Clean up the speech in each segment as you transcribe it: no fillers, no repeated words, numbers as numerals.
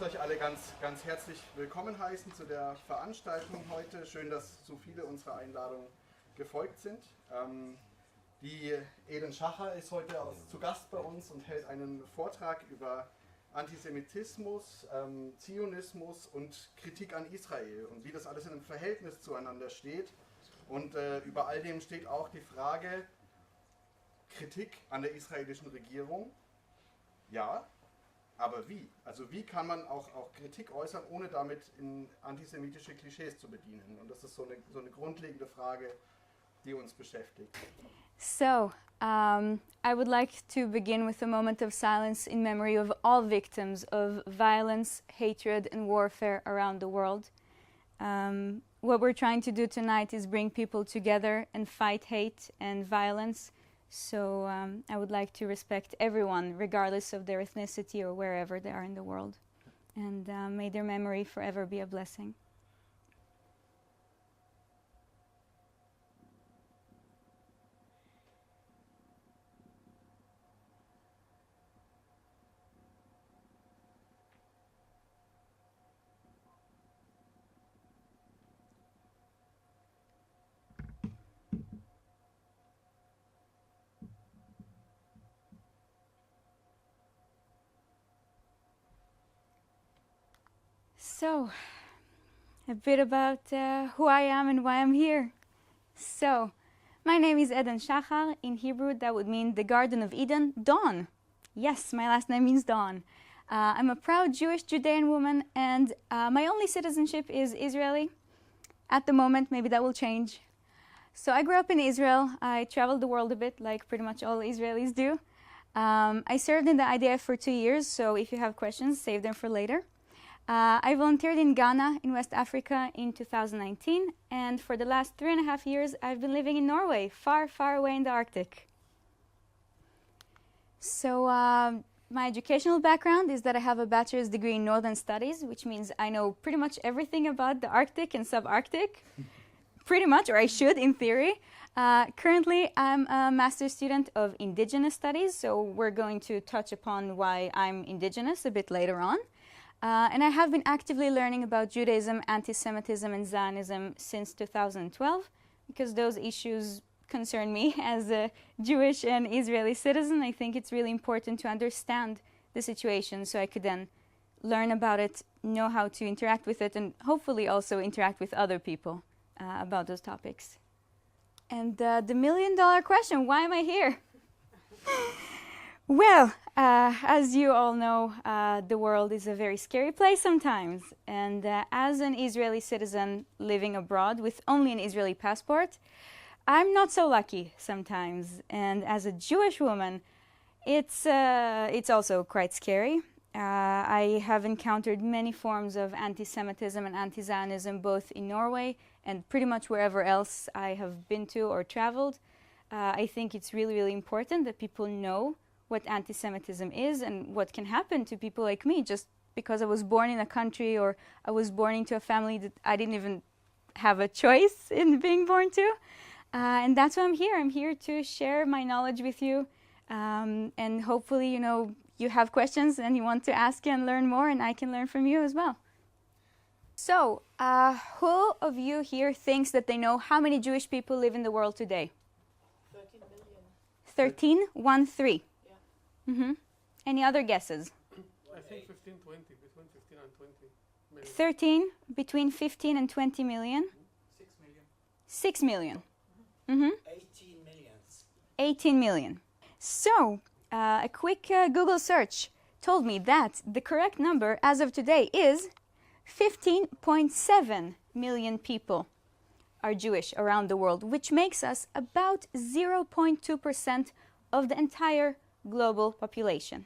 euch alle ganz herzlich willkommen heißen zu der Veranstaltung heute. Schön, dass so viele unserer Einladung gefolgt sind. Die Eden Shahar ist heute zu Gast bei uns und hält einen Vortrag über Antisemitismus, Zionismus und Kritik an Israel und wie das alles in einem Verhältnis zueinander steht. Und über all dem steht auch die Frage, Kritik an der israelischen Regierung, ja, aber wie? Also wie kann man auch Kritik äußern, ohne damit in antisemitische Klischees zu bedienen? Und das ist so eine grundlegende Frage, die uns beschäftigt. So, I would like to begin with a moment of silence in memory of all victims of violence, hatred and warfare around the world. What we're trying to do tonight is bring people together and fight hate and violence. So I would like to respect everyone, regardless of their ethnicity or wherever they are in the world. And may their memory forever be a blessing. So, a bit about who I am and why I'm here. So, my name is Eden Shahar. In Hebrew, that would mean the Garden of Eden, dawn. Yes, my last name means dawn. I'm a proud Jewish Judean woman, and my only citizenship is Israeli. At the moment, maybe that will change. So I grew up in Israel. I traveled the world a bit, like pretty much all Israelis do. I served in the IDF for 2 years, so if you have questions, save them for later. I volunteered in Ghana in West Africa in 2019, and for the last 3.5 years I've been living in Norway, far, far away in the Arctic. So my educational background is that I have a bachelor's degree in Northern Studies, which means I know pretty much everything about the Arctic and subarctic, pretty much, or I should in theory. Currently I'm a master's student of Indigenous Studies, so we're going to touch upon why I'm Indigenous a bit later on. And I have been actively learning about Judaism, anti-Semitism and Zionism since 2012 because those issues concern me as a Jewish and Israeli citizen. I think it's really important to understand the situation so I could then learn about it, know how to interact with it, and hopefully also interact with other people about those topics. And the million-dollar question, why am I here? Well, as you all know, the world is a very scary place sometimes. And as an Israeli citizen living abroad with only an Israeli passport, I'm not so lucky sometimes. And as a Jewish woman, it's also quite scary. I have encountered many forms of anti-Semitism and anti-Zionism both in Norway and pretty much wherever else I have been to or traveled. I think it's really, really important that people know what anti-Semitism is and what can happen to people like me just because I was born in a country or I was born into a family that I didn't even have a choice in being born to. And that's why I'm here. I'm here to share my knowledge with you. And hopefully, you know, you have questions and you want to ask and learn more, and I can learn from you as well. So, who of you here thinks that they know how many Jewish people live in the world today? 13 million. 13? 1, 3. Mm-hmm. Any other guesses? I think 15, 20, between 15 and 20 million. 13, between 15 and 20 million. 6 million. 6 million. Mm-hmm. 18 million. 18 million. So, a quick Google search told me that the correct number as of today is 15.7 million people are Jewish around the world, which makes us about 0.2% of the entire global population.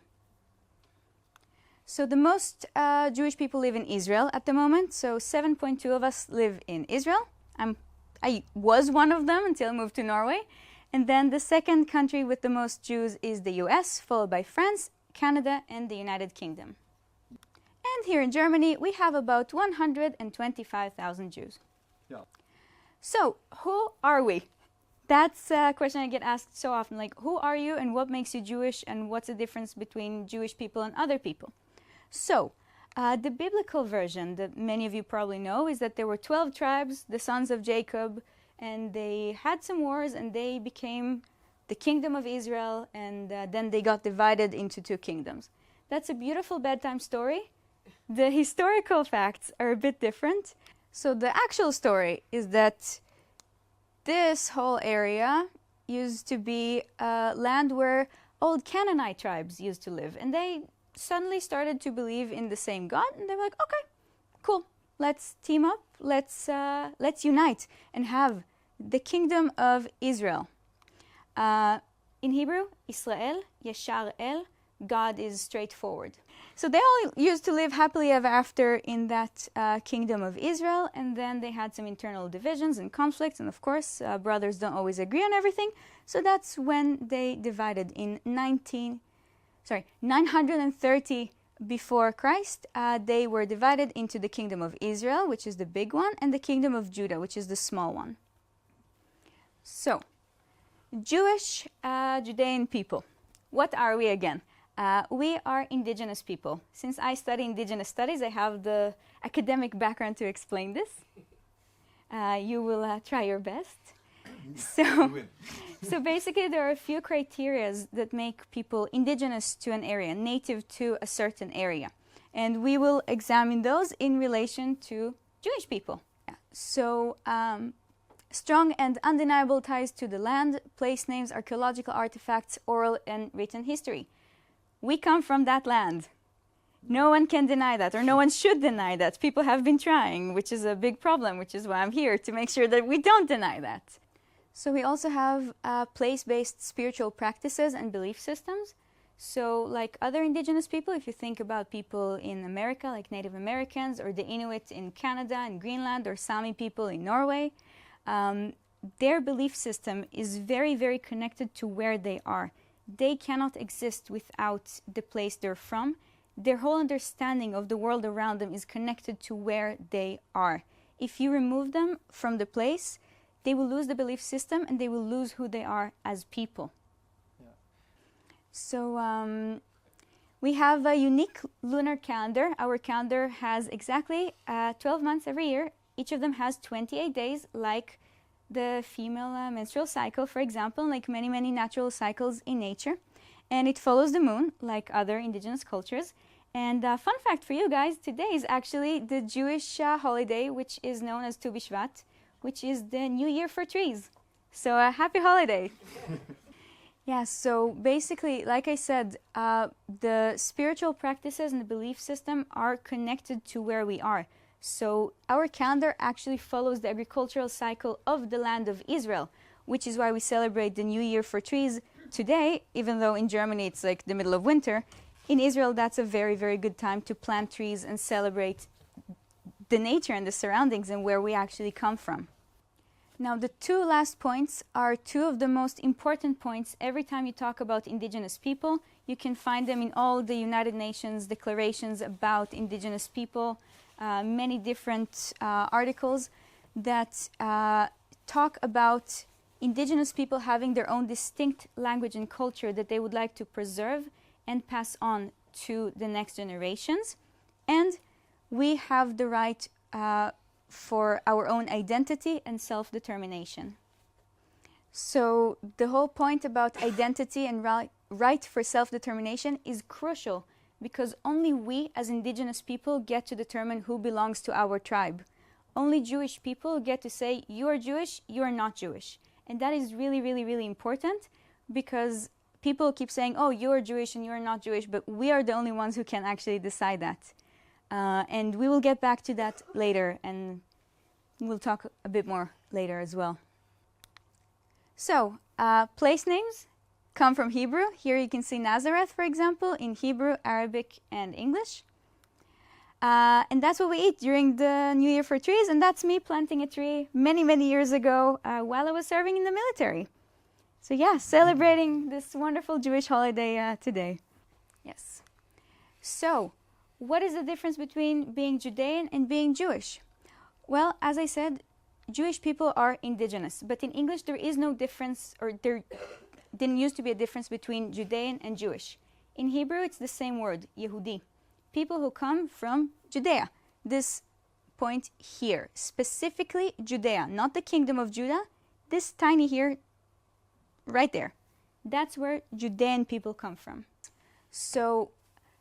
So the most Jewish people live in Israel at the moment. So 7.2 of us live in Israel. I was one of them until I moved to Norway. And then the second country with the most Jews is the US, followed by France, Canada, and the United Kingdom. And here in Germany, we have about 125,000 Jews. Yeah. So who are we? That's a question I get asked so often, like, who are you and what makes you Jewish and what's the difference between Jewish people and other people? So, The biblical version that many of you probably know is that there were 12 tribes, the sons of Jacob, and they had some wars and they became the kingdom of Israel, and then they got divided into two kingdoms. That's a beautiful bedtime story. The historical facts are a bit different. So the actual story is that this whole area used to be land where old Canaanite tribes used to live, and they suddenly started to believe in the same God, and they were like, okay, cool, let's team up, let's unite and have the kingdom of Israel. In Hebrew, Israel, Yashar El, God is straightforward. So they all used to live happily ever after in that kingdom of Israel, and then they had some internal divisions and conflicts, and of course, brothers don't always agree on everything, so that's when they divided in 930 before Christ. They were divided into the kingdom of Israel, which is the big one, and the kingdom of Judah, which is the small one. So, Jewish, Judean people. What are we again? We are indigenous people. Since I study indigenous studies, I have the academic background to explain this. You will try your best. So basically, there are a few criteria that make people indigenous to an area, native to a certain area. And we will examine those in relation to Jewish people. Yeah. So, strong and undeniable ties to the land, place names, archaeological artifacts, oral and written history. We come from that land. No one can deny that, or no one should deny that. People have been trying, which is a big problem, which is why I'm here, to make sure that we don't deny that. So we also have place-based spiritual practices and belief systems. So like other indigenous people, if you think about people in America, like Native Americans, or the Inuit in Canada and Greenland, or Sami people in Norway, their belief system is very, very connected to where they are. They cannot exist without the place they're from. Their whole understanding of the world around them is connected to where they are. If you remove them from the place, they will lose the belief system and they will lose who they are as people. Yeah. So we have a unique lunar calendar. Our calendar has exactly 12 months every year. Each of them has 28 days, like the female menstrual cycle, for example, like many, many natural cycles in nature. And it follows the moon, like other indigenous cultures. And fun fact for you guys, today is actually the Jewish holiday, which is known as Tu B'Shvat, which is the New Year for trees. So happy holiday. Yeah, so basically, like I said, the spiritual practices and the belief system are connected to where we are. So our calendar actually follows the agricultural cycle of the land of Israel, which is why we celebrate the New Year for trees today, even though in Germany it's like the middle of winter. In Israel, that's a very, very good time to plant trees and celebrate the nature and the surroundings and where we actually come from. Now, the two last points are two of the most important points every time you talk about indigenous people. You can find them in all the United Nations declarations about indigenous people, many different articles that talk about indigenous people having their own distinct language and culture that they would like to preserve and pass on to the next generations. And we have the right for our own identity and self-determination. So the whole point about identity and right for self-determination is crucial, because only we as indigenous people get to determine who belongs to our tribe. Only Jewish people get to say, you are Jewish, you are not Jewish. And that is really, really, really important, because people keep saying, oh, you are Jewish and you are not Jewish, but we are the only ones who can actually decide that. And we will get back to that later, and we'll talk a bit more later as well. So, place names come from Hebrew. Here you can see Nazareth, for example, in Hebrew, Arabic, and English. And that's what we eat during the New Year for trees, and that's me planting a tree many, many years ago while I was serving in the military. So yeah, celebrating this wonderful Jewish holiday today. Yes. So, what is the difference between being Judean and being Jewish? Well, as I said, Jewish people are indigenous, but in English there is no difference, or there didn't used to be a difference between Judean and Jewish. In Hebrew, it's the same word, Yehudi. people who come from Judea. This point here, specifically Judea, not the kingdom of Judah, this tiny here, right there. That's where Judean people come from. So,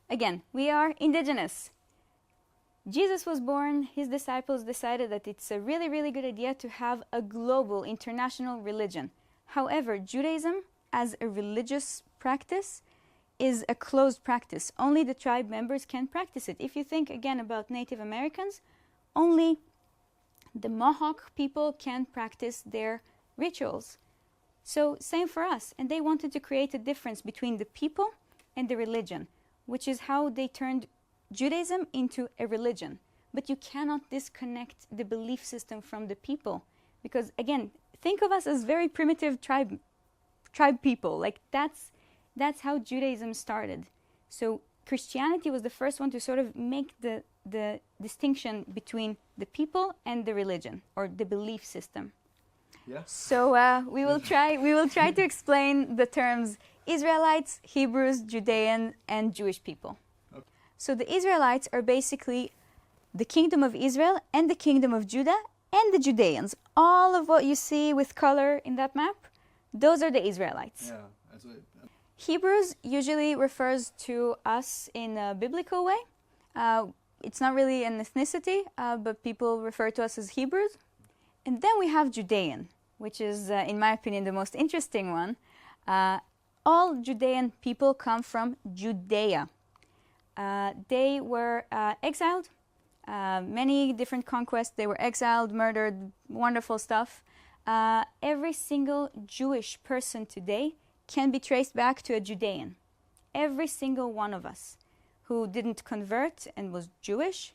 again, we are indigenous. Jesus was born, his disciples decided that it's a really, really good idea to have a global, international religion. However, Judaism, as a religious practice, is a closed practice. Only the tribe members can practice it. If you think, again, about Native Americans, only the Mohawk people can practice their rituals. So, same for us. And they wanted to create a difference between the people and the religion, which is how they turned Judaism into a religion. But you cannot disconnect the belief system from the people. Because, again, think of us as very primitive tribe people. Like, that's how Judaism started. So Christianity was the first one to sort of make the distinction between the people and the religion, or the belief system. Yeah. So we will try to explain the terms Israelites, Hebrews, Judean, and Jewish people. Okay. So the Israelites are basically the kingdom of Israel and the kingdom of Judah and the Judeans. All of what you see with color in that map, those are the Israelites. Yeah. Hebrews usually refers to us in a biblical way. It's not really an ethnicity, but people refer to us as Hebrews. And then we have Judean, which is, in my opinion, the most interesting one. All Judean people come from Judea. They were exiled, many different conquests. They were exiled, murdered, wonderful stuff. Every single Jewish person today can be traced back to a Judean. Every single one of us who didn't convert and was Jewish,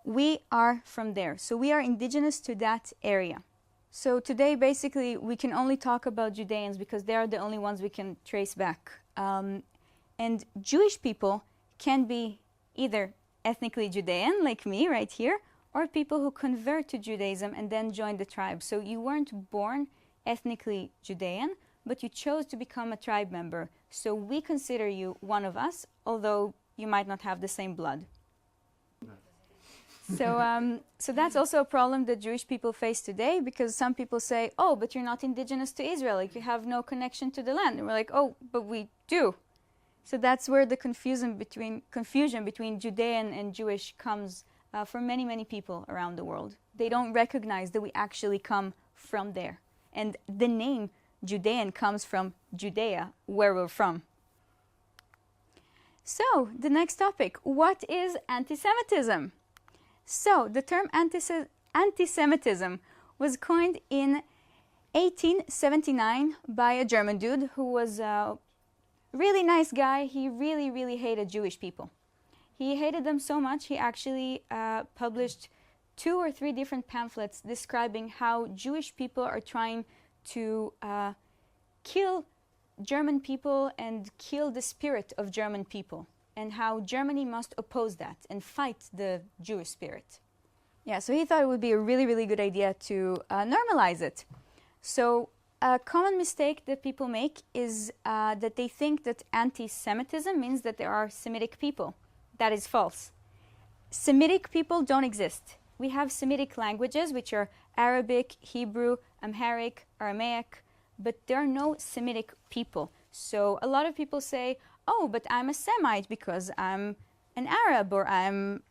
we are from there. So we are indigenous to that area. So today, basically, we can only talk about Judeans because they are the only ones we can trace back. And Jewish people can be either ethnically Judean, like me right here, or people who convert to Judaism and then join the tribe. So you weren't born ethnically Judean, but you chose to become a tribe member. So we consider you one of us, although you might not have the same blood. So that's also a problem that Jewish people face today, because some people say, oh, but you're not indigenous to Israel, like you have no connection to the land. And we're like, oh, but we do. So that's where the confusion between Judean and Jewish comes for many, many people around the world. They don't recognize that we actually come from there. And the name Judean comes from Judea, where we're from. So, the next topic, what is anti-Semitism? So, the term anti-Semitism was coined in 1879 by a German dude who was a really nice guy. He really, really hated Jewish people. He hated them so much, he actually published 2 or 3 different pamphlets describing how Jewish people are trying to kill German people and kill the spirit of German people, and how Germany must oppose that and fight the Jewish spirit. Yeah, so he thought it would be a really, really good idea to normalize it. So a common mistake that people make is that they think that anti-Semitism means that there are Semitic people. That is false. Semitic people don't exist. We have Semitic languages, which are Arabic, Hebrew, Amharic, Aramaic, but there are no Semitic people. So a lot of people say, oh, but I'm a Semite because I'm an Arab, or I'm,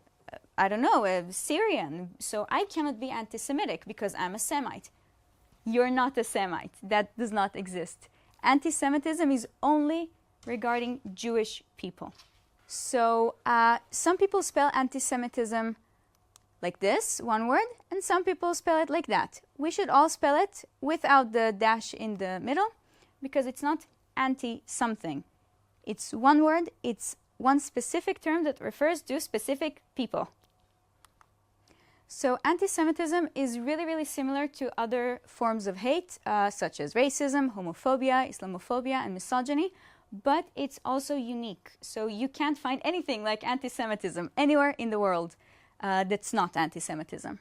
I don't know, a Syrian. So I cannot be anti-Semitic because I'm a Semite. You're not a Semite. That does not exist. Anti-Semitism is only regarding Jewish people. So some people spell anti-Semitism like this, one word, and some people spell it like that. We should all spell it without the dash in the middle, because it's not anti-something. It's one word, it's one specific term that refers to specific people. So anti-Semitism is really, really similar to other forms of hate, such as racism, homophobia, Islamophobia, and misogyny, but it's also unique. So you can't find anything like anti-Semitism anywhere in the world that's not anti-Semitism.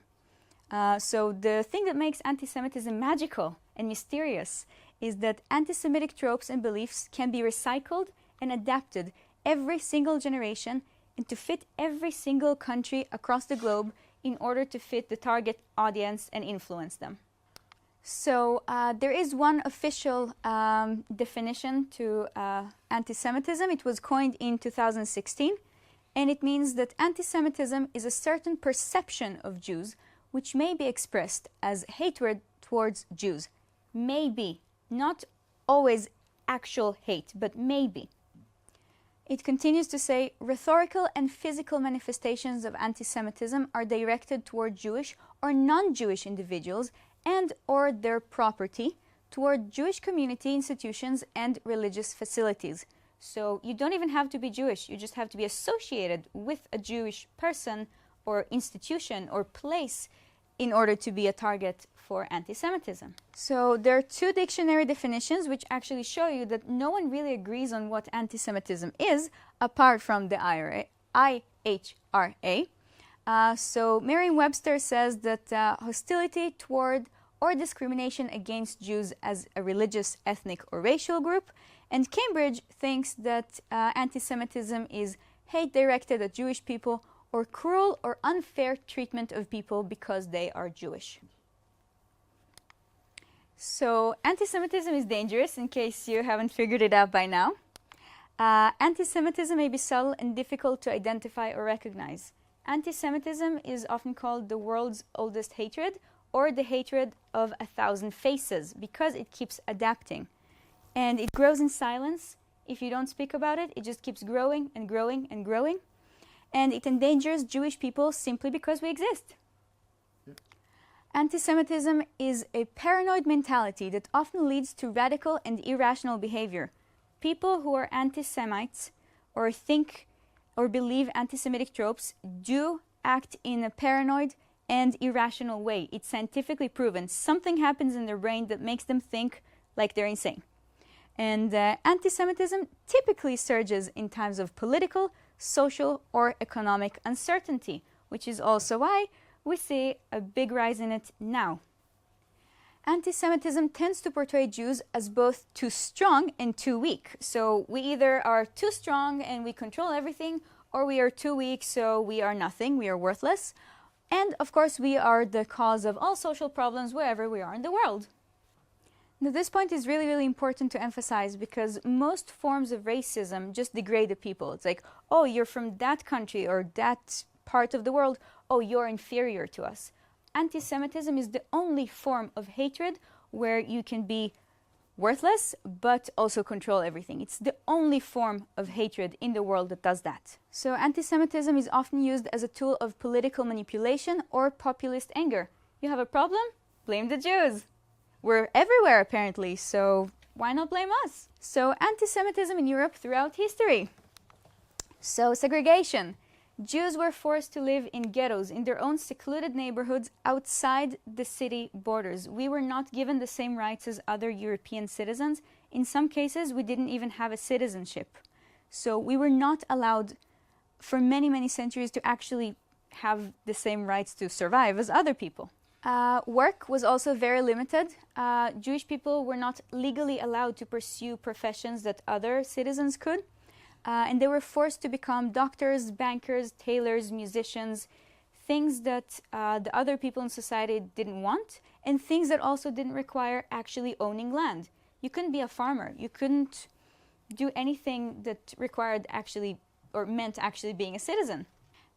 So the thing that makes anti-Semitism magical and mysterious is that anti-Semitic tropes and beliefs can be recycled and adapted every single generation and to fit every single country across the globe in order to fit the target audience and influence them. So there is one official definition to anti-Semitism. It was coined in 2016, and it means that anti-Semitism is a certain perception of Jews which may be expressed as hatred towards Jews. Maybe, not always actual hate, but maybe. It continues to say, rhetorical and physical manifestations of anti-Semitism are directed toward Jewish or non-Jewish individuals and or their property, toward Jewish community institutions and religious facilities. So you don't even have to be Jewish, you just have to be associated with a Jewish person or institution or place in order to be a target for anti-Semitism. So there are two dictionary definitions which actually show you that no one really agrees on what anti-Semitism is, apart from the IHRA. So Merriam-Webster says that hostility toward or discrimination against Jews as a religious, ethnic, or racial group. And Cambridge thinks that anti-Semitism is hate directed at Jewish people or cruel or unfair treatment of people because they are Jewish. So anti-Semitism is dangerous, in case you haven't figured it out by now. Anti-Semitism may be subtle and difficult to identify or recognize. Anti-Semitism is often called the world's oldest hatred, or the hatred of 1,000 faces, because it keeps adapting. And it grows in silence. If you don't speak about it, it just keeps growing and growing and growing. And it endangers Jewish people simply because we exist. Yep. Anti-Semitism is a paranoid mentality that often leads to radical and irrational behavior. People who are anti-Semites or think or believe anti-Semitic tropes do act in a paranoid and irrational way. It's scientifically proven. Something happens in their brain that makes them think like they're insane. And anti-Semitism typically surges in times of political, social, or economic uncertainty, which is also why we see a big rise in it now. Anti-Semitism tends to portray Jews as both too strong and too weak. So we either are too strong and we control everything, or we are too weak, so we are nothing, we are worthless. And of course, we are the cause of all social problems wherever we are in the world. Now, this point is really, really important to emphasize because most forms of racism just degrade the people. It's like, oh, you're from that country or that part of the world. Oh, you're inferior to us. Anti-Semitism is the only form of hatred where you can be worthless but also control everything. It's the only form of hatred in the world that does that. So anti-Semitism is often used as a tool of political manipulation or populist anger. You have a problem? Blame the Jews. We're everywhere apparently, so why not blame us? So anti-Semitism in Europe throughout history. So segregation. Jews were forced to live in ghettos, in their own secluded neighborhoods outside the city borders. We were not given the same rights as other European citizens. In some cases, we didn't even have a citizenship. So we were not allowed for many, many centuries to actually have the same rights to survive as other people. Work was also very limited. Jewish people were not legally allowed to pursue professions that other citizens could. And they were forced to become doctors, bankers, tailors, musicians, things that the other people in society didn't want, and things that also didn't require actually owning land. You couldn't be a farmer. You couldn't do anything that required actually or meant actually being a citizen.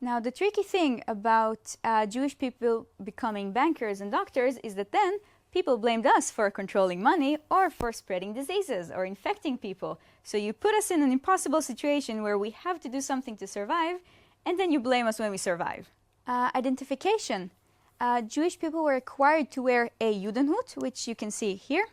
Now, the tricky thing about Jewish people becoming bankers and doctors is that then people blamed us for controlling money or for spreading diseases or infecting people. So you put us in an impossible situation where we have to do something to survive, and then you blame us when we survive. Identification. Jewish people were required to wear a Judenhut, which you can see here,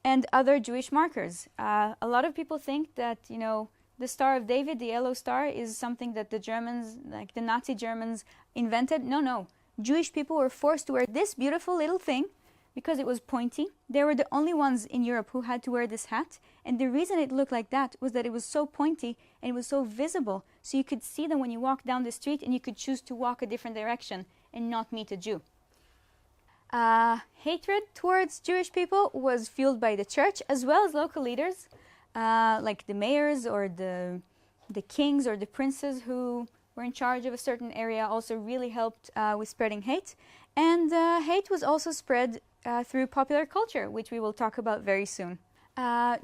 and other Jewish markers. A lot of people think that, you know, the Star of David, the yellow star, is something that the Germans, like the Nazi Germans, invented. No. Jewish people were forced to wear this beautiful little thing because it was pointy. They were the only ones in Europe who had to wear this hat. And the reason it looked like that was that it was so pointy and it was so visible. So you could see them when you walked down the street and you could choose to walk a different direction and not meet a Jew. Hatred towards Jewish people was fueled by the church as well as local leaders, like the mayors or the kings or the princes who were in charge of a certain area also really helped with spreading hate. And hate was also spread through popular culture, which we will talk about very soon.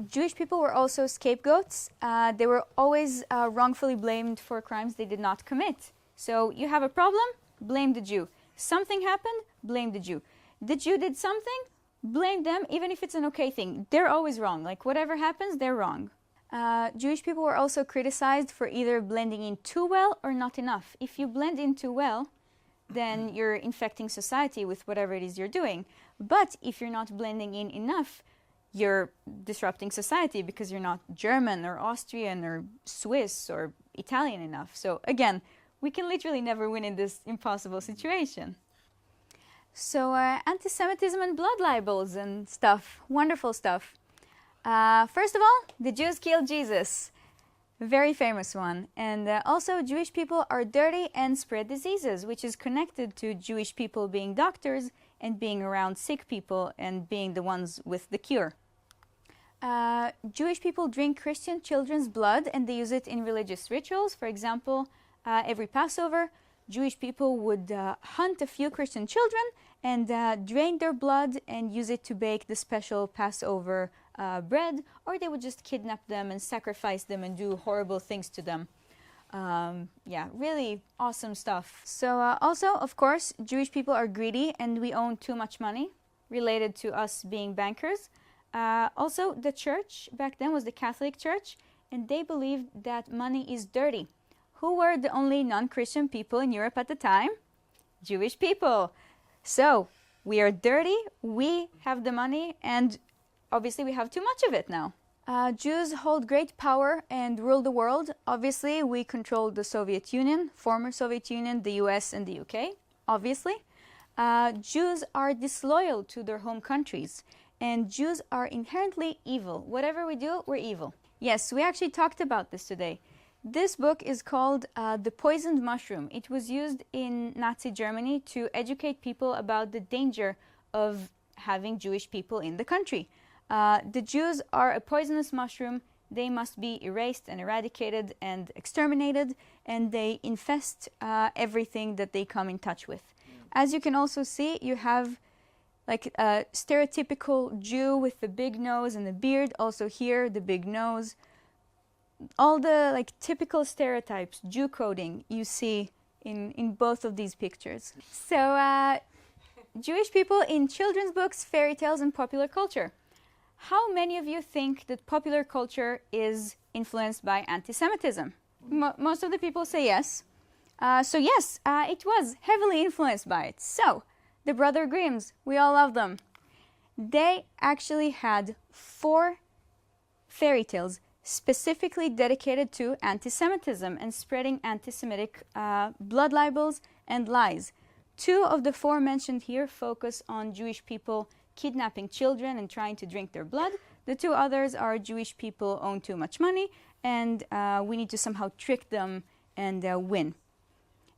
Jewish people were also scapegoats. They were always wrongfully blamed for crimes they did not commit. So you have a problem, blame the Jew. Something happened, blame the Jew. The Jew did something, blame them, even if it's an okay thing. They're always wrong. Like whatever happens, they're wrong. Jewish people were also criticized for either blending in too well or not enough. If you blend in too well, then you're infecting society with whatever it is you're doing. But if you're not blending in enough, you're disrupting society because you're not German or Austrian or Swiss or Italian enough. So again, we can literally never win in this impossible situation. So anti-Semitism and blood libels and stuff, wonderful stuff. First of all, the Jews killed Jesus. Very famous one. And also, Jewish people are dirty and spread diseases, which is connected to Jewish people being doctors and being around sick people and being the ones with the cure. Jewish people drink Christian children's blood and they use it in religious rituals. For example, every Passover, Jewish people would hunt a few Christian children and drain their blood and use it to bake the special Passover bread, or they would just kidnap them and sacrifice them and do horrible things to them. Yeah, really awesome stuff. So also, of course, Jewish people are greedy and we own too much money, related to us being bankers. Also, the church back then was the Catholic Church, and they believed that money is dirty. Who were the only non-Christian people in Europe at the time? Jewish people. So, we are dirty, we have the money, and obviously we have too much of it now. Jews hold great power and rule the world. Obviously, we control the Soviet Union, former Soviet Union, the US and the UK, obviously. Jews are disloyal to their home countries, and Jews are inherently evil. Whatever we do, we're evil. Yes, we actually talked about this today. This book is called The Poisoned Mushroom. It was used in Nazi Germany to educate people about the danger of having Jewish people in the country. The Jews are a poisonous mushroom. They must be erased and eradicated and exterminated, and they infest everything that they come in touch with. As you can also see, you have like a stereotypical Jew with the big nose and the beard. Also here, the big nose. All the like typical stereotypes, Jew coding, you see in both of these pictures. So Jewish people in children's books, fairy tales, and popular culture. How many of you think that popular culture is influenced by anti-Semitism? Most of the people say yes. So yes, it was heavily influenced by it. So, the Brother Grimms, we all love them. They actually had 4 fairy tales specifically dedicated to anti-Semitism and spreading anti-Semitic blood libels and lies. 2 of the 4 mentioned here focus on Jewish people kidnapping children and trying to drink their blood. The 2 others are Jewish people own too much money and we need to somehow trick them and win.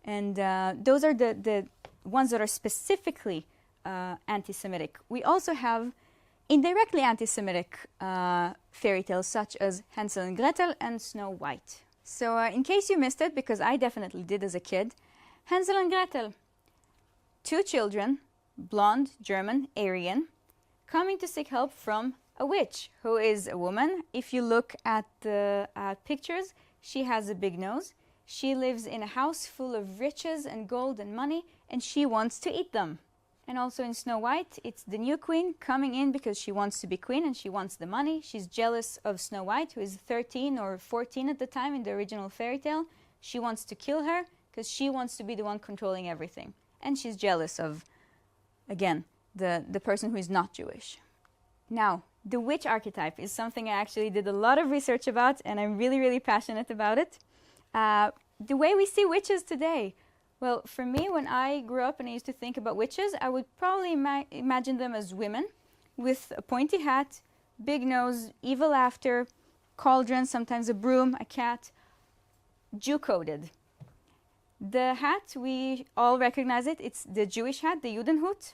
And those are the ones that are specifically anti-Semitic. We also have indirectly anti-Semitic fairy tales such as Hansel and Gretel and Snow White. So in case you missed it, because I definitely did as a kid, Hansel and Gretel, 2 children, blonde, German, Aryan, coming to seek help from a witch who is a woman. If you look at the pictures, she has a big nose. She lives in a house full of riches and gold and money, and she wants to eat them. And also in Snow White, it's the new queen coming in because she wants to be queen and she wants the money. She's jealous of Snow White, who is 13 or 14 at the time in the original fairy tale. She wants to kill her because she wants to be the one controlling everything. And she's jealous of, again, the person who is not Jewish. Now, the witch archetype is something I actually did a lot of research about, and I'm really, really passionate about it. The way we see witches today. Well, for me, when I grew up and I used to think about witches, I would probably imagine them as women with a pointy hat, big nose, evil laughter, cauldron, sometimes a broom, a cat, Jew-coded. The hat, we all recognize it. It's the Jewish hat, the Judenhut.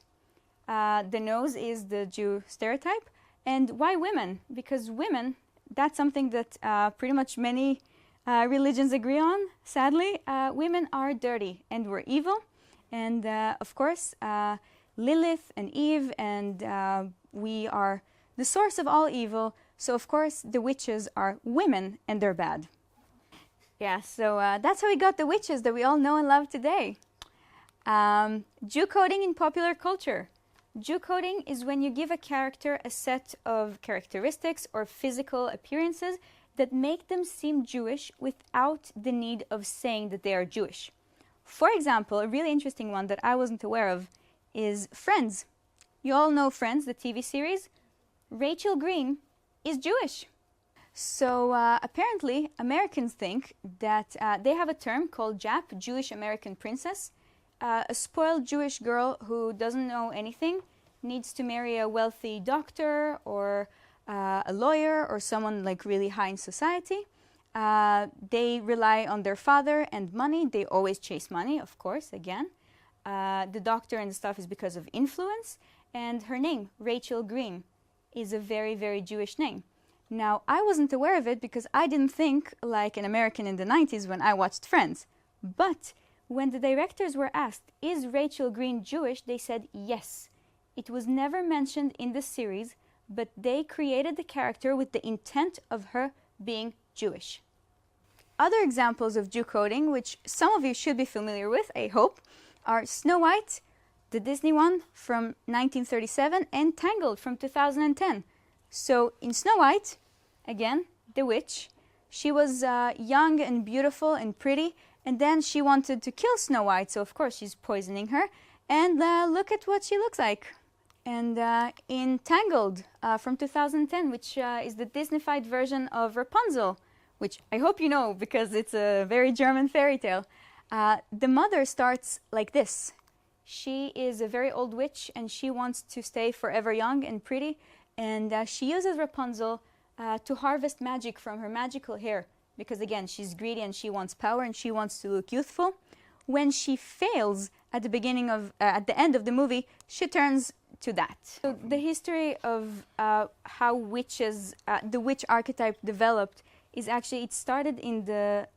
The nose is the Jew stereotype. And why women? Because women, that's something that pretty much many religions agree on, sadly. Women are dirty and we're evil. And of course, Lilith and Eve, and we are the source of all evil. So of course, the witches are women and they're bad. Yeah, so that's how we got the witches that we all know and love today. Jew coding in popular culture. Jew coding is when you give a character a set of characteristics or physical appearances that make them seem Jewish without the need of saying that they are Jewish. For example, a really interesting one that I wasn't aware of is Friends. You all know Friends, the TV series. Rachel Green is Jewish. So apparently, Americans think that they have a term called JAP, Jewish American Princess. A spoiled Jewish girl who doesn't know anything needs to marry a wealthy doctor or a lawyer or someone like really high in society. They rely on their father and money. They always chase money, of course, again. The doctor and stuff is because of influence. And her name, Rachel Green, is a very, very Jewish name. Now, I wasn't aware of it because I didn't think like an American in the 90s when I watched Friends. But when the directors were asked, is Rachel Green Jewish? They said yes. It was never mentioned in the series, but they created the character with the intent of her being Jewish. Other examples of Jew coding, which some of you should be familiar with, I hope, are Snow White, the Disney one from 1937, and Tangled from 2010. So in Snow White, again, the witch, she was young and beautiful and pretty, and then she wanted to kill Snow White, so of course she's poisoning her, and look at what she looks like. And in Tangled from 2010, which is the Disneyfied version of Rapunzel, which I hope you know because it's a very German fairy tale, the mother starts like this. She is a very old witch and she wants to stay forever young and pretty, and she uses Rapunzel to harvest magic from her magical hair because, again, she's greedy and she wants power and she wants to look youthful. When she fails at the end of the movie, she turns to that. So the history of how witches, the witch archetype developed is actually, it started in the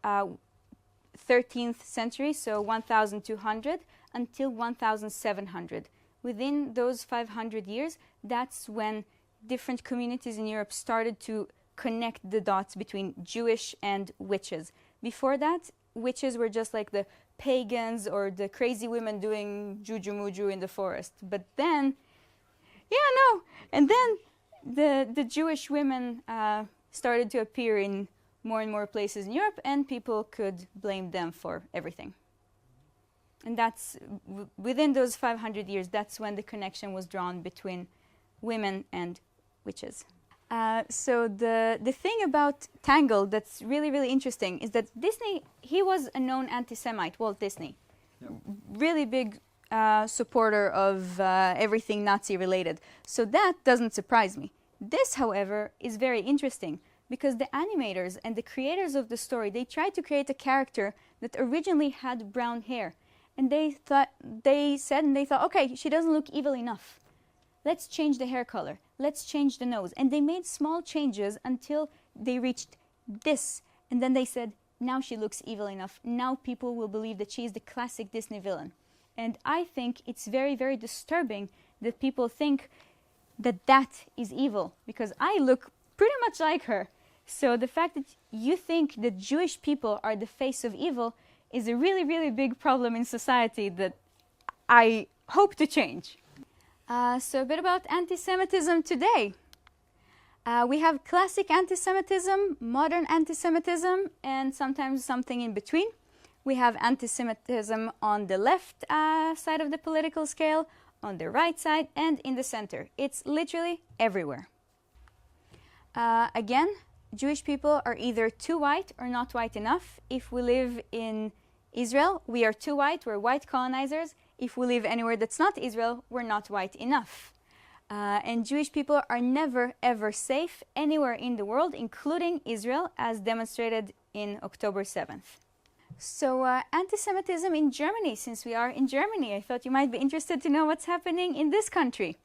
13th century, so 1200 until 1700. Within those 500 years, that's when different communities in Europe started to connect the dots between Jewish and witches. Before that, witches were just like the pagans or the crazy women doing juju muju in the forest. But then, and then the Jewish women started to appear in more and more places in Europe, and people could blame them for everything. And that's, within those 500 years, that's when the connection was drawn between women and witches. So the thing about Tangled that's really, really interesting is that Disney, he was a known anti-Semite, Walt Disney. Yep. Really big supporter of everything Nazi-related. So that doesn't surprise me. This, however, is very interesting because the animators and the creators of the story, they tried to create a character that originally had brown hair. And they thought, okay, she doesn't look evil enough. Let's change the hair color. Let's change the nose. And they made small changes until they reached this. And then they said, now she looks evil enough. Now people will believe that she is the classic Disney villain. And I think it's very, very disturbing that people think that that is evil, because I look pretty much like her. So the fact that you think that Jewish people are the face of evil is a really, really big problem in society that I hope to change. So a bit about anti-Semitism today. We have classic anti-Semitism, modern anti-Semitism, and sometimes something in between. We have anti-Semitism on the left side of the political scale, on the right side, and in the center. It's literally everywhere. Again, Jewish people are either too white or not white enough. If we live in Israel, we are too white, we're white colonizers. If we live anywhere that's not Israel, we're not white enough. And Jewish people are never, ever safe anywhere in the world, including Israel, as demonstrated in October 7th. So anti-Semitism in Germany, since we are in Germany, I thought you might be interested to know what's happening in this country.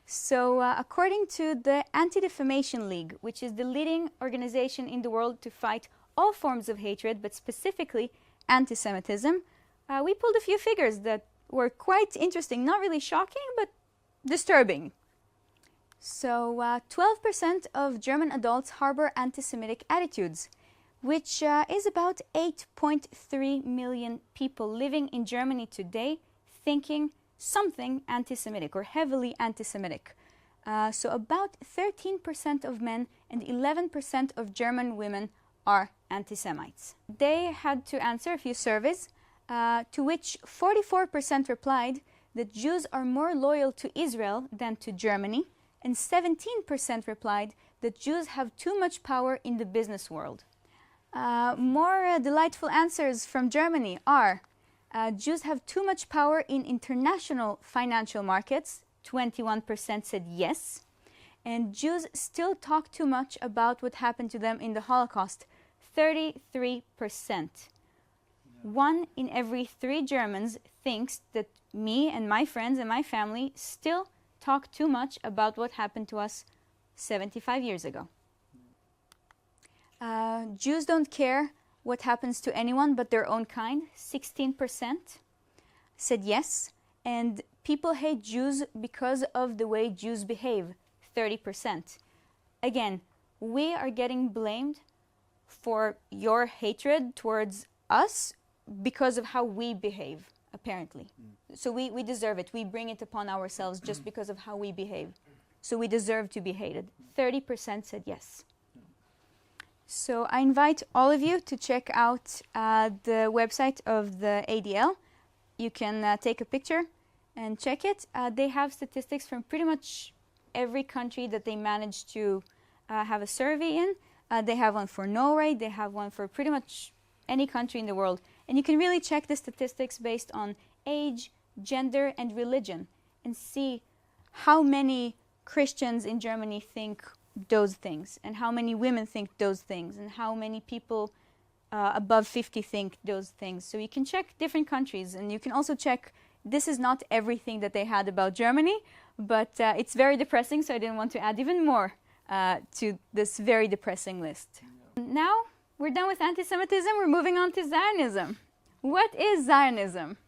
So according to the Anti-Defamation League, which is the leading organization in the world to fight all forms of hatred, but specifically anti-Semitism, we pulled a few figures that were quite interesting, not really shocking, but disturbing. So 12% of German adults harbor anti-Semitic attitudes, which is about 8.3 million people living in Germany today thinking something anti-Semitic or heavily anti-Semitic. So about 13% of men and 11% of German women are anti-Semites. They had to answer a few surveys, to which 44% replied that Jews are more loyal to Israel than to Germany, and 17% replied that Jews have too much power in the business world. More delightful answers from Germany are Jews have too much power in international financial markets, 21% said yes, and Jews still talk too much about what happened to them in the Holocaust, 33%. 1 in every 3 Germans thinks that me and my friends and my family still talk too much about what happened to us 75 years ago. Jews don't care what happens to anyone but their own kind, 16% said yes, and people hate Jews because of the way Jews behave, 30%. Again, we are getting blamed for your hatred towards us because of how we behave, apparently. So we deserve it. We bring it upon ourselves just because of how we behave. So we deserve to be hated. 30% said yes. So I invite all of you to check out the website of the ADL. You can take a picture and check it. They have statistics from pretty much every country that they managed to have a survey in. They have one for Norway. They have one for pretty much any country in the world. And you can really check the statistics based on age, gender, and religion and see how many Christians in Germany think those things, and how many women think those things, and how many people above 50 think those things. So you can check different countries, and you can also check, this is not everything that they had about Germany, but it's very depressing, so I didn't want to add even more to this very depressing list. Now, we're done with anti-Semitism, we're moving on to Zionism. What is Zionism?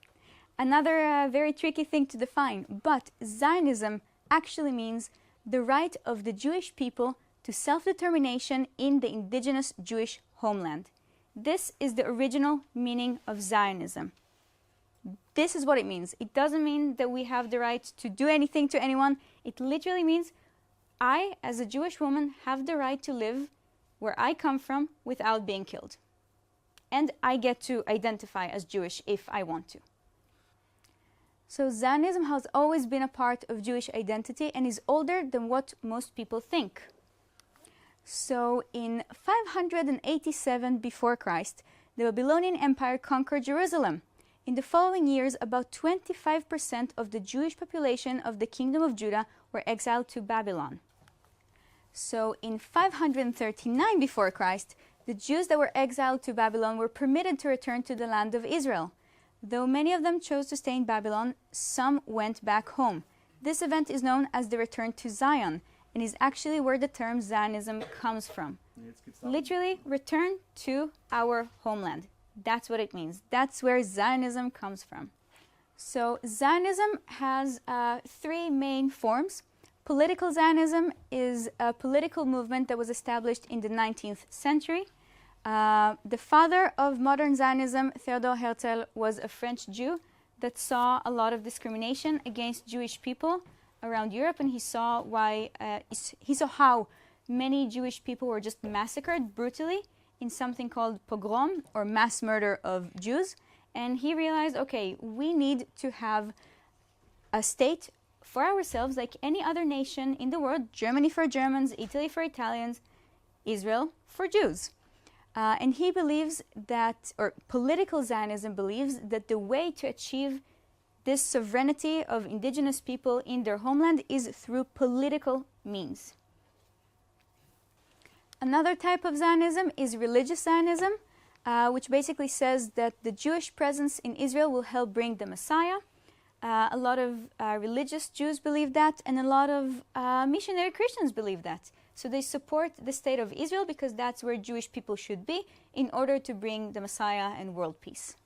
Another very tricky thing to define, but Zionism actually means the right of the Jewish people to self-determination in the indigenous Jewish homeland. This is the original meaning of Zionism. This is what it means. It doesn't mean that we have the right to do anything to anyone. It literally means I, as a Jewish woman, have the right to live where I come from without being killed. And I get to identify as Jewish if I want to. So Zionism has always been a part of Jewish identity and is older than what most people think. So in 587 before Christ, the Babylonian Empire conquered Jerusalem. In the following years, about 25% of the Jewish population of the Kingdom of Judah were exiled to Babylon. So in 539 before Christ, the Jews that were exiled to Babylon were permitted to return to the land of Israel. Though many of them chose to stay in Babylon, some went back home. This event is known as the return to Zion and is actually where the term Zionism comes from. Literally, return to our homeland. That's what it means. That's where Zionism comes from. So Zionism has 3 main forms. Political Zionism is a political movement that was established in the 19th century. The father of modern Zionism, Theodor Herzl, was a French Jew that saw a lot of discrimination against Jewish people around Europe, and he saw how many Jewish people were just massacred brutally in something called pogrom, or mass murder of Jews. And he realized, okay, we need to have a state for ourselves like any other nation in the world, Germany for Germans, Italy for Italians, Israel for Jews. And he believes that, or political Zionism believes, that the way to achieve this sovereignty of indigenous people in their homeland is through political means. Another type of Zionism is religious Zionism, which basically says that the Jewish presence in Israel will help bring the Messiah. A lot of religious Jews believe that, and a lot of missionary Christians believe that. So they support the state of Israel because that's where Jewish people should be in order to bring the Messiah and world peace.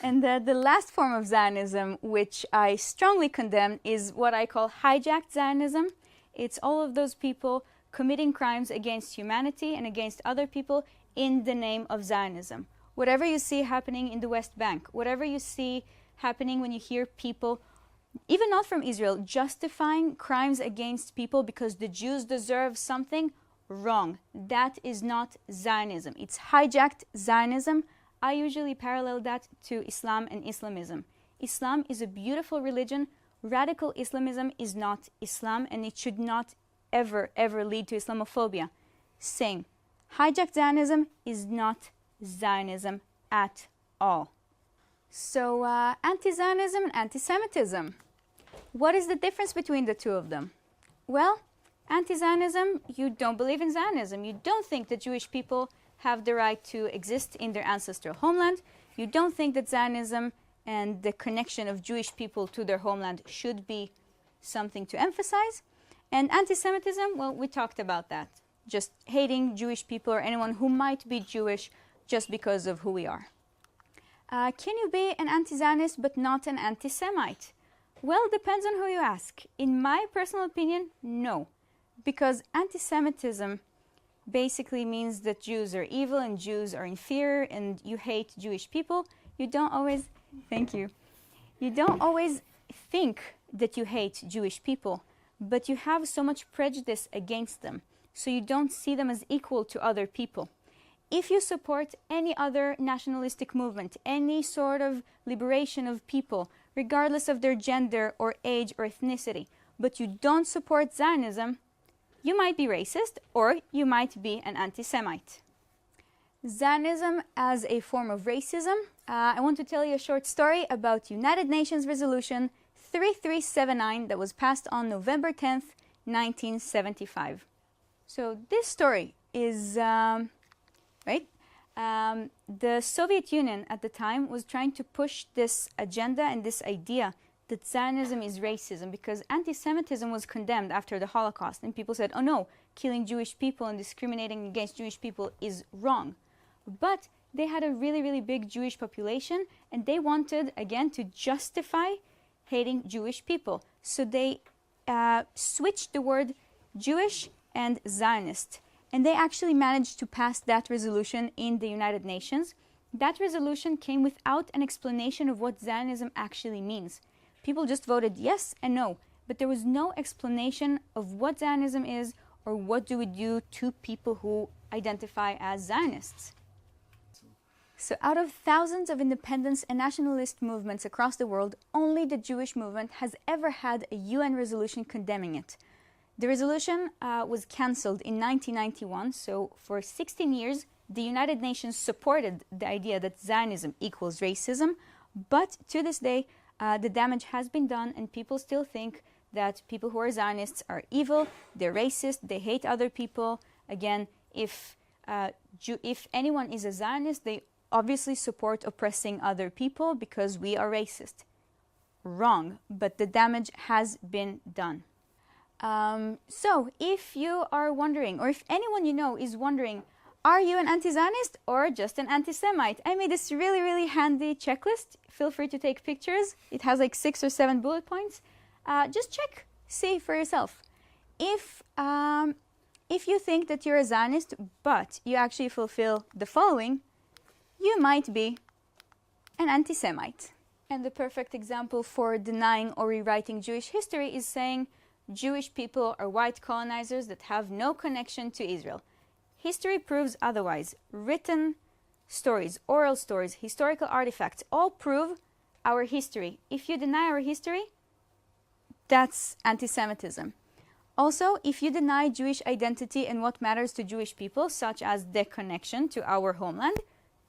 And the last form of Zionism, which I strongly condemn, is what I call hijacked Zionism. It's all of those people committing crimes against humanity and against other people in the name of Zionism. Whatever you see happening in the West Bank, whatever you see happening when you hear people, even not from Israel, justifying crimes against people because the Jews deserve something, wrong. That is not Zionism. It's hijacked Zionism. I usually parallel that to Islam and Islamism. Islam is a beautiful religion. Radical Islamism is not Islam, and it should not ever, ever lead to Islamophobia. Same. Hijacked Zionism is not Zionism at all. So, anti-Zionism and anti-Semitism. What is the difference between the two of them? Well, anti-Zionism, you don't believe in Zionism. You don't think that Jewish people have the right to exist in their ancestral homeland. You don't think that Zionism and the connection of Jewish people to their homeland should be something to emphasize. And anti-Semitism, well, we talked about that. Just hating Jewish people or anyone who might be Jewish just because of who we are. Can you be an anti-Zionist but not an anti-Semite? Well, depends on who you ask. In my personal opinion, no. Because anti-Semitism basically means that Jews are evil and Jews are inferior and you hate Jewish people. You don't always, thank you. You don't always think that you hate Jewish people, but you have so much prejudice against them, so you don't see them as equal to other people. If you support any other nationalistic movement, any sort of liberation of people, regardless of their gender or age or ethnicity, but you don't support Zionism, you might be racist or you might be an anti-Semite. Zionism as a form of racism. I want to tell you a short story about United Nations Resolution 3379 that was passed on November 10th, 1975. So this story is, the Soviet Union at the time was trying to push this agenda and this idea that Zionism is racism because anti-Semitism was condemned after the Holocaust, and people said, oh no, killing Jewish people and discriminating against Jewish people is wrong. But they had a really, really big Jewish population, and they wanted, again, to justify hating Jewish people. So they switched the word Jewish and Zionist, and they actually managed to pass that resolution in the United Nations. That resolution came without an explanation of what Zionism actually means. People just voted yes and no, but there was no explanation of what Zionism is or what do we do to people who identify as Zionists. So out of thousands of independence and nationalist movements across the world, only the Jewish movement has ever had a UN resolution condemning it. The resolution was cancelled in 1991, so for 16 years, the United Nations supported the idea that Zionism equals racism, but to this day, the damage has been done, and people still think that people who are Zionists are evil, they're racist, they hate other people. Again, if anyone is a Zionist, they obviously support oppressing other people because we are racist. Wrong, but the damage has been done. So if you are wondering, or if anyone you know is wondering, are you an anti-Zionist or just an anti-Semite? I made this really, really handy checklist. Feel free to take pictures. It has like 6 or 7 bullet points. Just check, see for yourself. If you think that you're a Zionist, but you actually fulfill the following, you might be an anti-Semite. And the perfect example for denying or rewriting Jewish history is saying Jewish people are white colonizers that have no connection to Israel. History proves otherwise. Written stories, oral stories, historical artifacts all prove our history. If you deny our history, that's anti-Semitism. Also, if you deny Jewish identity and what matters to Jewish people, such as their connection to our homeland,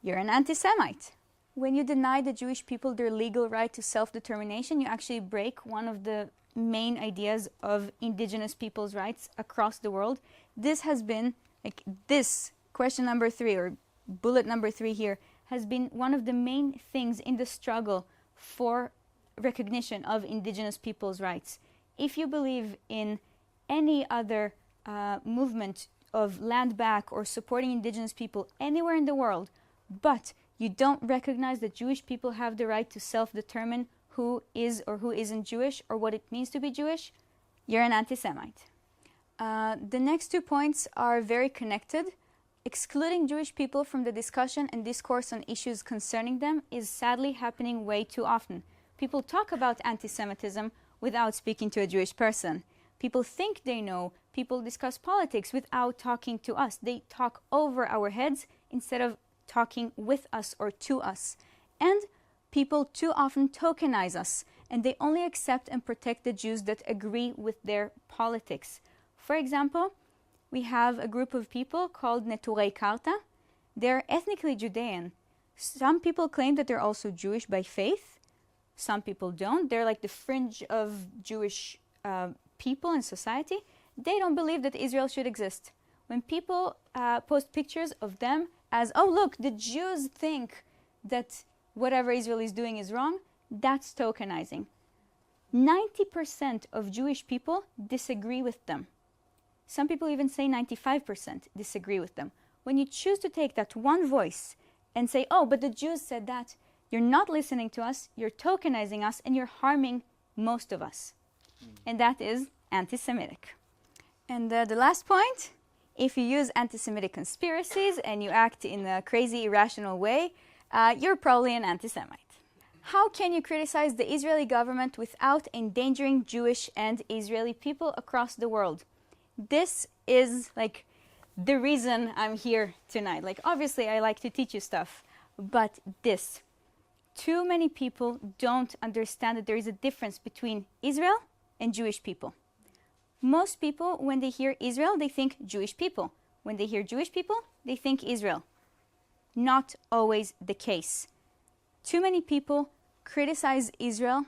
you're an anti-Semite. When you deny the Jewish people their legal right to self-determination, you actually break one of the main ideas of indigenous people's rights across the world. This has been, this question number 3 or bullet number 3 here, has been one of the main things in the struggle for recognition of indigenous people's rights. If you believe in any other movement of land back or supporting indigenous people anywhere in the world, but you don't recognize that Jewish people have the right to self-determine who is or who isn't Jewish or what it means to be Jewish, you're an anti-Semite. The next 2 points are very connected. Excluding Jewish people from the discussion and discourse on issues concerning them is sadly happening way too often. People talk about anti-Semitism without speaking to a Jewish person. People think they know. People discuss politics without talking to us. They talk over our heads instead of talking with us or to us. And people too often tokenize us, and they only accept and protect the Jews that agree with their politics. For example, we have a group of people called Neturei Karta. They're ethnically Judean. Some people claim that they're also Jewish by faith. Some people don't. They're like the fringe of Jewish people in society. They don't believe that Israel should exist. When people post pictures of them as, oh, look, the Jews think that whatever Israel is doing is wrong, that's tokenizing. 90% of Jewish people disagree with them. Some people even say 95% disagree with them. When you choose to take that one voice and say, oh, but the Jews said that, you're not listening to us, you're tokenizing us, and you're harming most of us. And that is anti-Semitic. And the last point, if you use anti-Semitic conspiracies and you act in a crazy, irrational way, you're probably an anti-Semite. How can you criticize the Israeli government without endangering Jewish and Israeli people across the world? This is like the reason I'm here tonight. Like, obviously, I like to teach you stuff, but too many people don't understand that there is a difference between Israel and Jewish people. Most people, when they hear Israel, they think Jewish people. When they hear Jewish people, they think Israel. Not always the case. Too many people criticize Israel,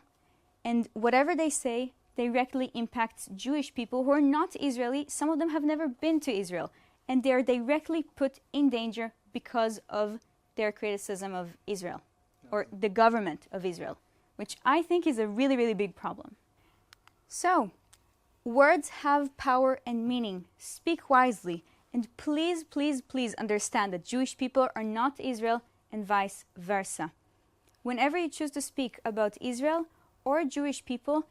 and whatever they say directly impacts Jewish people who are not Israeli. Some of them have never been to Israel, and they are directly put in danger because of their criticism of Israel, or the government of Israel, which I think is a really, really big problem. So, words have power and meaning. Speak wisely. And please, please, please understand that Jewish people are not Israel and vice versa. Whenever you choose to speak about Israel or Jewish people,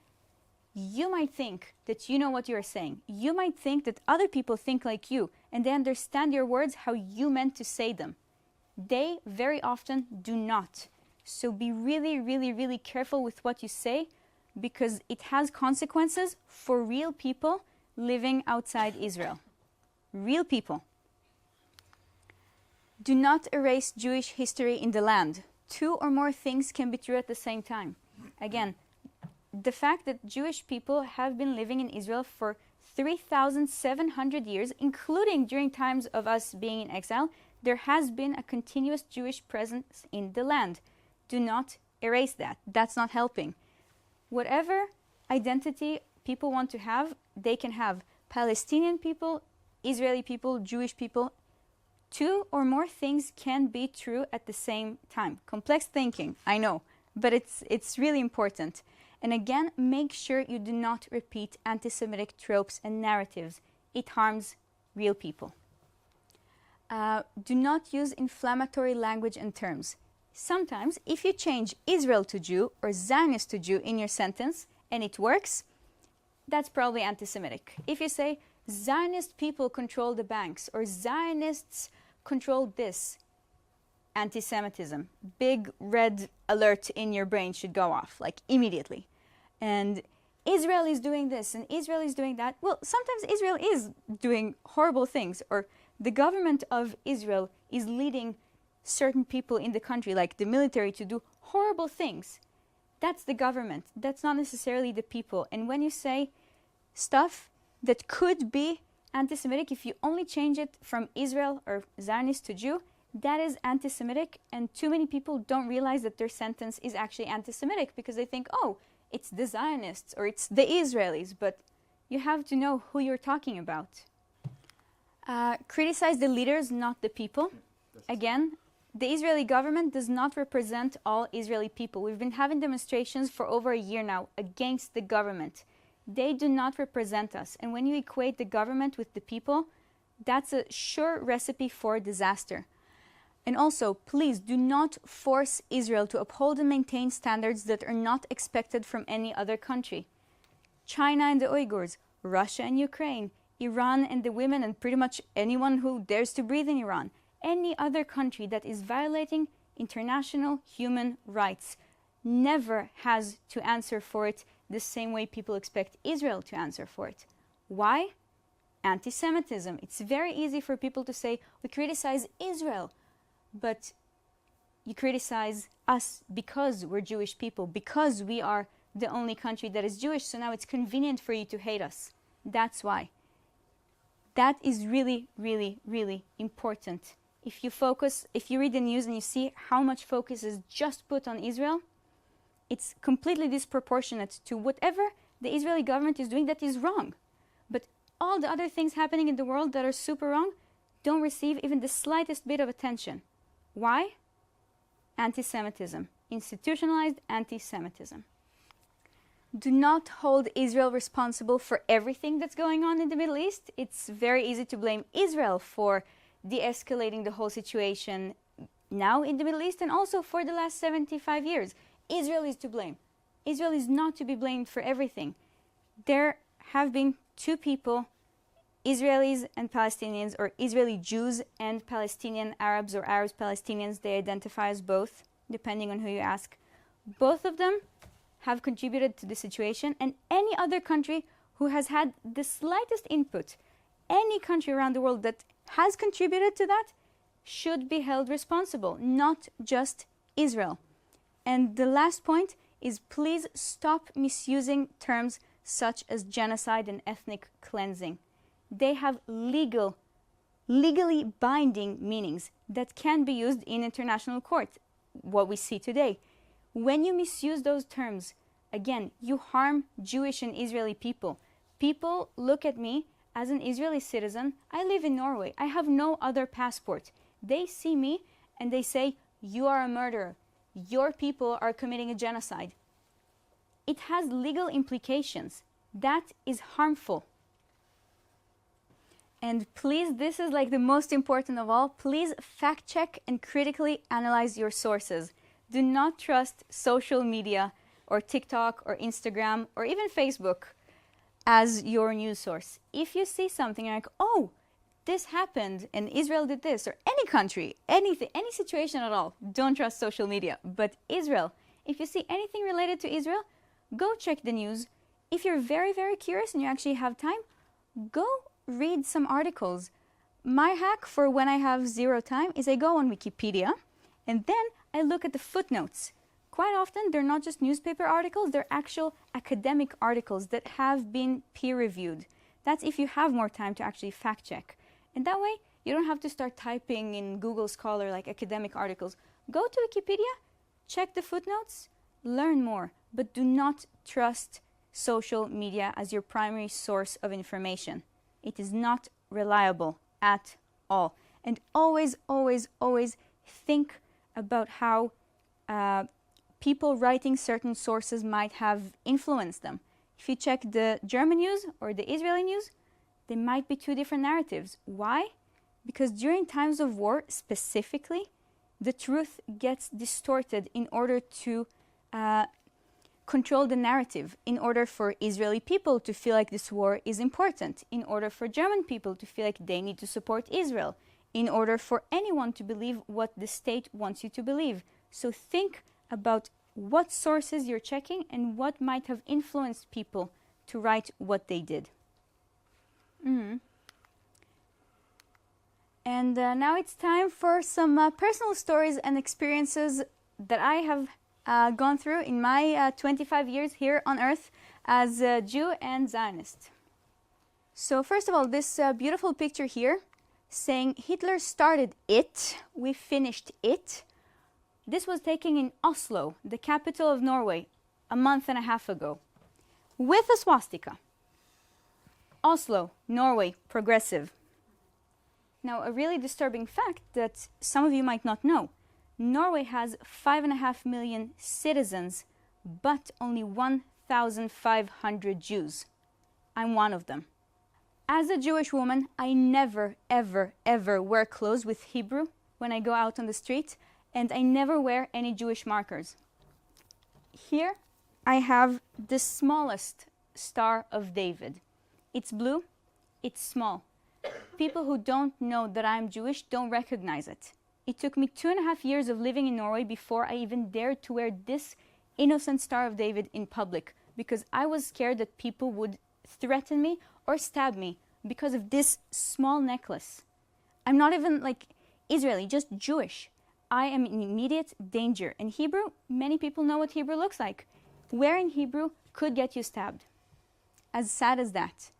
you might think that you know what you are saying. You might think that other people think like you and they understand your words how you meant to say them. They very often do not. So be really, really, really careful with what you say, because it has consequences for real people living outside Israel. Real people. Do not erase Jewish history in the land. 2 or more things can be true at the same time. Again, the fact that Jewish people have been living in Israel for 3,700 years, including during times of us being in exile, there has been a continuous Jewish presence in the land. Do not erase that. That's not helping. Whatever identity people want to have, they can have. Palestinian people, Israeli people, Jewish people. 2 or more things can be true at the same time. Complex thinking, I know, but it's really important. And again, make sure you do not repeat anti-Semitic tropes and narratives. It harms real people. Do not use inflammatory language and terms. Sometimes, if you change Israel to Jew or Zionist to Jew in your sentence and it works, that's probably anti-Semitic. If you say, Zionist people control the banks or Zionists control this, anti-Semitism. Big red alert in your brain should go off, like immediately. And Israel is doing this and Israel is doing that. Well, sometimes Israel is doing horrible things, or the government of Israel is leading certain people in the country, like the military, to do horrible things. That's the government. That's not necessarily the people. And when you say stuff that could be anti-Semitic, if you only change it from Israel or Zionist to Jew, that is anti-Semitic. And too many people don't realize that their sentence is actually anti-Semitic because they think, oh, it's the Zionists or it's the Israelis. But you have to know who you're talking about. Criticize the leaders, not the people. Again, the Israeli government does not represent all Israeli people. We've been having demonstrations for over a year now against the government. They do not represent us. And when you equate the government with the people, that's a sure recipe for disaster. And also, please do not force Israel to uphold and maintain standards that are not expected from any other country. China and the Uyghurs, Russia and Ukraine, Iran and the women, and pretty much anyone who dares to breathe in Iran. Any other country that is violating international human rights never has to answer for it the same way people expect Israel to answer for it. Why? Antisemitism. It's very easy for people to say, we criticize Israel, but you criticize us because we're Jewish people, because we are the only country that is Jewish, so now it's convenient for you to hate us. That's why. That is really, really, really important. If you read the news and you see how much focus is just put on Israel, it's completely disproportionate to whatever the Israeli government is doing that is wrong. But all the other things happening in the world that are super wrong don't receive even the slightest bit of attention. Why? Antisemitism. Institutionalized antisemitism. Do not hold Israel responsible for everything that's going on in the Middle East. It's very easy to blame Israel for de-escalating the whole situation now in the Middle East and also for the last 75 years. Israel is to blame. Israel is not to be blamed for everything. There have been two people, Israelis and Palestinians, or Israeli Jews and Palestinian Arabs, or Arabs Palestinians, they identify as both, depending on who you ask. Both of them have contributed to the situation, and any other country who has had the slightest input, any country around the world that has contributed to that, should be held responsible, not just Israel. And the last point is, please stop misusing terms such as genocide and ethnic cleansing. They have legally binding meanings that can be used in international court, what we see today. When you misuse those terms, again, you harm Jewish and Israeli people. People look at me as an Israeli citizen. I live in Norway. I have no other passport. They see me and they say, you are a murderer. Your people are committing a genocide. It has legal implications. That is harmful. And please, this is like the most important of all, please fact check and critically analyze your sources. Do not trust social media or TikTok or Instagram or even Facebook as your news source. If you see something like, oh, this happened and Israel did this, or any country, anything, any situation at all, don't trust social media. But Israel, if you see anything related to Israel, go check the news. If you're very, very curious and you actually have time, go read some articles. My hack for when I have zero time is I go on Wikipedia and then I look at the footnotes. Quite often, they're not just newspaper articles, they're actual academic articles that have been peer-reviewed. That's if you have more time to actually fact-check. And that way, you don't have to start typing in Google Scholar like academic articles. Go to Wikipedia, check the footnotes, learn more, but do not trust social media as your primary source of information. It is not reliable at all. And always, always, always think about how people writing certain sources might have influenced them. If you check the German news or the Israeli news, there might be two different narratives. Why? Because during times of war, specifically, the truth gets distorted in order to control the narrative, in order for Israeli people to feel like this war is important, in order for German people to feel like they need to support Israel, in order for anyone to believe what the state wants you to believe. So think about what sources you're checking and what might have influenced people to write what they did. And now it's time for some personal stories and experiences that I have gone through in my 25 years here on Earth as a Jew and Zionist. So first of all, this beautiful picture here saying Hitler started it, we finished it. This was taken in Oslo, the capital of Norway, a month and a half ago, with a swastika. Oslo, Norway, progressive. Now, a really disturbing fact that some of you might not know. Norway has 5.5 million citizens, but only 1,500 Jews. I'm one of them. As a Jewish woman, I never, ever, ever wear clothes with Hebrew when I go out on the street, and I never wear any Jewish markers. Here, I have the smallest Star of David. It's blue, it's small. People who don't know that I'm Jewish don't recognize it. It took me 2.5 years of living in Norway before I even dared to wear this innocent Star of David in public, because I was scared that people would threaten me or stab me because of this small necklace. I'm not even like Israeli, just Jewish. I am in immediate danger. In Hebrew, many people know what Hebrew looks like. Wearing Hebrew could get you stabbed. As sad as that.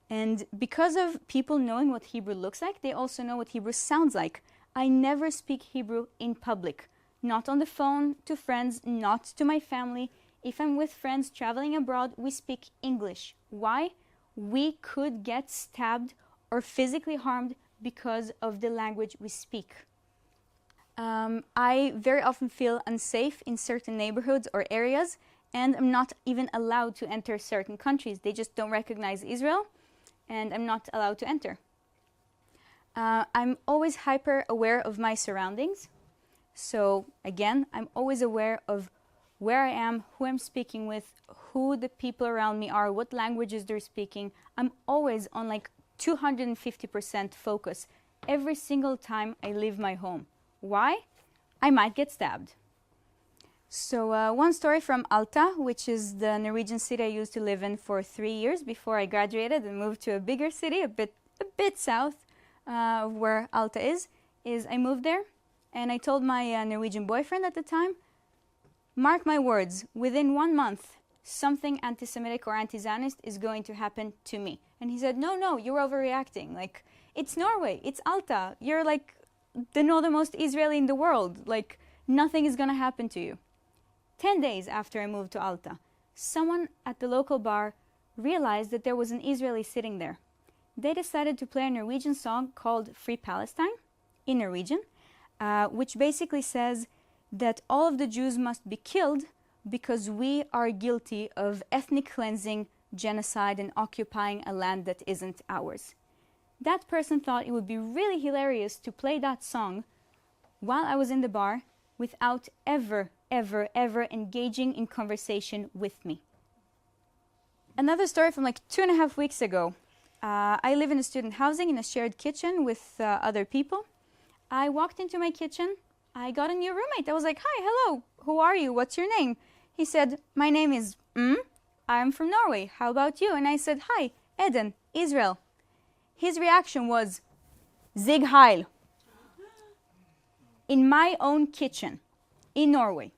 And because of people knowing what Hebrew looks like, they also know what Hebrew sounds like. I never speak Hebrew in public. Not on the phone, to friends, not to my family. If I'm with friends traveling abroad, we speak English. Why? We could get stabbed or physically harmed because of the language we speak. I very often feel unsafe in certain neighborhoods or areas, and I'm not even allowed to enter certain countries. They just don't recognize Israel, and I'm not allowed to enter. I'm always hyper aware of my surroundings. So again, I'm always aware of where I am, who I'm speaking with, who the people around me are, what languages they're speaking. I'm always on like 250% focus every single time I leave my home. Why? I might get stabbed. So one story from Alta, which is the Norwegian city I used to live in for 3 years before I graduated and moved to a bigger city, a bit south of where Alta is I moved there, and I told my Norwegian boyfriend at the time, mark my words, within 1 month, something anti-Semitic or anti-Zionist is going to happen to me. And he said, no, you're overreacting. Like, it's Norway, it's Alta. You're like the northernmost Israeli in the world. Like, nothing is going to happen to you. 10 days after I moved to Alta, someone at the local bar realized that there was an Israeli sitting there. They decided to play a Norwegian song called Free Palestine in Norwegian, which basically says that all of the Jews must be killed because we are guilty of ethnic cleansing, genocide, and occupying a land that isn't ours. That person thought it would be really hilarious to play that song while I was in the bar without ever engaging in conversation with me. Another story from like 2.5 weeks ago. I live in a student housing in a shared kitchen with other people. I walked into my kitchen. I got a new roommate. I was like, hi, hello, who are you? What's your name? He said, my name is I'm from Norway. How about you? And I said, hi, Eden, Israel. His reaction was, Zig Heil. In my own kitchen, in Norway.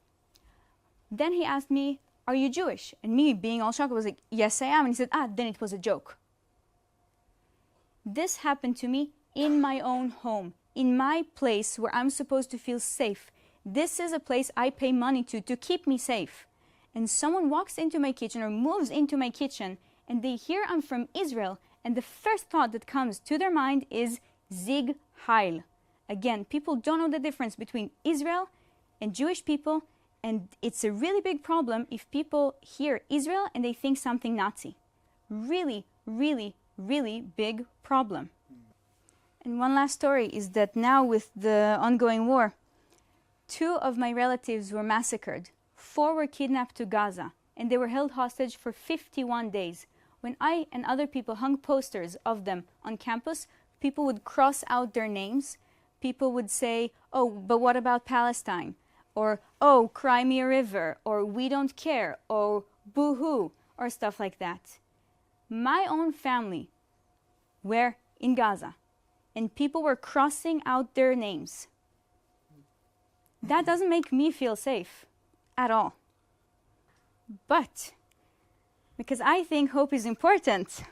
Then he asked me, are you Jewish? And me, being all shocked, I was like, yes, I am. And he said, then it was a joke. This happened to me in my own home, in my place where I'm supposed to feel safe. This is a place I pay money to keep me safe. And someone walks into my kitchen or moves into my kitchen, and they hear I'm from Israel, and the first thought that comes to their mind is Zig Heil. Again, people don't know the difference between Israel and Jewish people, and it's a really big problem if people hear Israel and they think something Nazi. Really big problem. And one last story is that now with the ongoing war, 2 of my relatives were massacred. 4 were kidnapped to Gaza, and they were held hostage for 51 days. When I and other people hung posters of them on campus, people would cross out their names. People would say, oh, but what about Palestine? Or, oh, cry me a river, or we don't care, or boo-hoo, or stuff like that. My own family were in Gaza, and people were crossing out their names. That doesn't make me feel safe at all. But, because I think hope is important,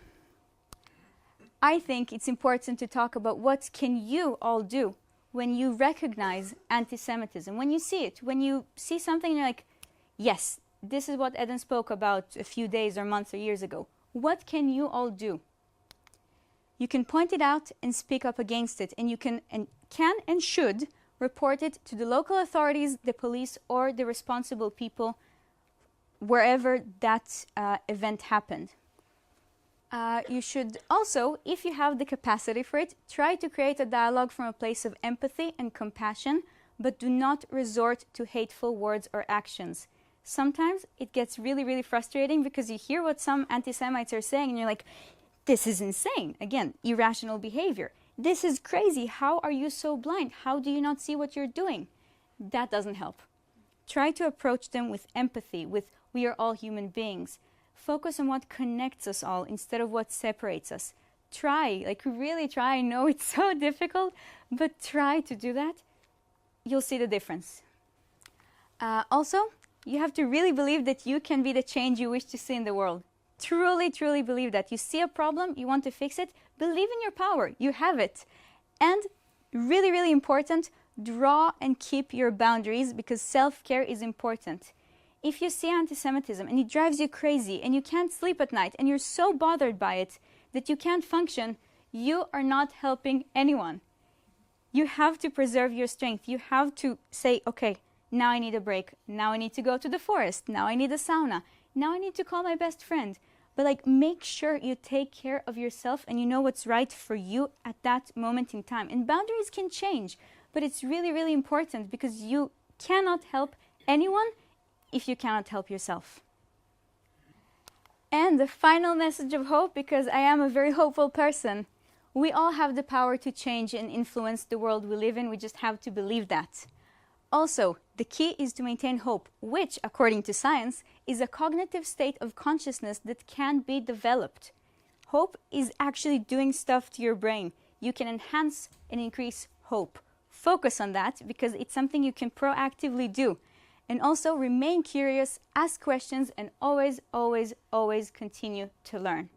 I think it's important to talk about what can you all do when you recognize anti-Semitism, when you see it, when you see something and you're like, yes, this is what Eden spoke about a few days or months or years ago. What can you all do? You can point it out and speak up against it, and you can and should report it to the local authorities, the police, or the responsible people wherever that event happened. You should also, if you have the capacity for it, try to create a dialogue from a place of empathy and compassion, but do not resort to hateful words or actions. Sometimes it gets really, really frustrating because you hear what some anti-Semites are saying and you're like, this is insane. Again, irrational behavior. This is crazy. How are you so blind? How do you not see what you're doing? That doesn't help. Try to approach them with empathy, with we are all human beings. Focus on what connects us all instead of what separates us. Try, like really try. I know it's so difficult, but try to do that. You'll see the difference. Also, you have to really believe that you can be the change you wish to see in the world. Truly, truly believe that. You see a problem, you want to fix it, believe in your power. You have it. And really, really important, draw and keep your boundaries because self-care is important. If you see anti-Semitism and it drives you crazy and you can't sleep at night and you're so bothered by it that you can't function, you are not helping anyone. You have to preserve your strength. You have to say, okay, now I need a break. Now I need to go to the forest. Now I need a sauna. Now I need to call my best friend. But like, make sure you take care of yourself and you know what's right for you at that moment in time. And boundaries can change, but it's really, really important because you cannot help anyone if you cannot help yourself. And the final message of hope, because I am a very hopeful person, we all have the power to change and influence the world we live in. We just have to believe that. Also, the key is to maintain hope, which, according to science, is a cognitive state of consciousness that can be developed. Hope is actually doing stuff to your brain. You can enhance and increase hope. Focus on that because it's something you can proactively do. And also remain curious, ask questions, and always, always, always continue to learn.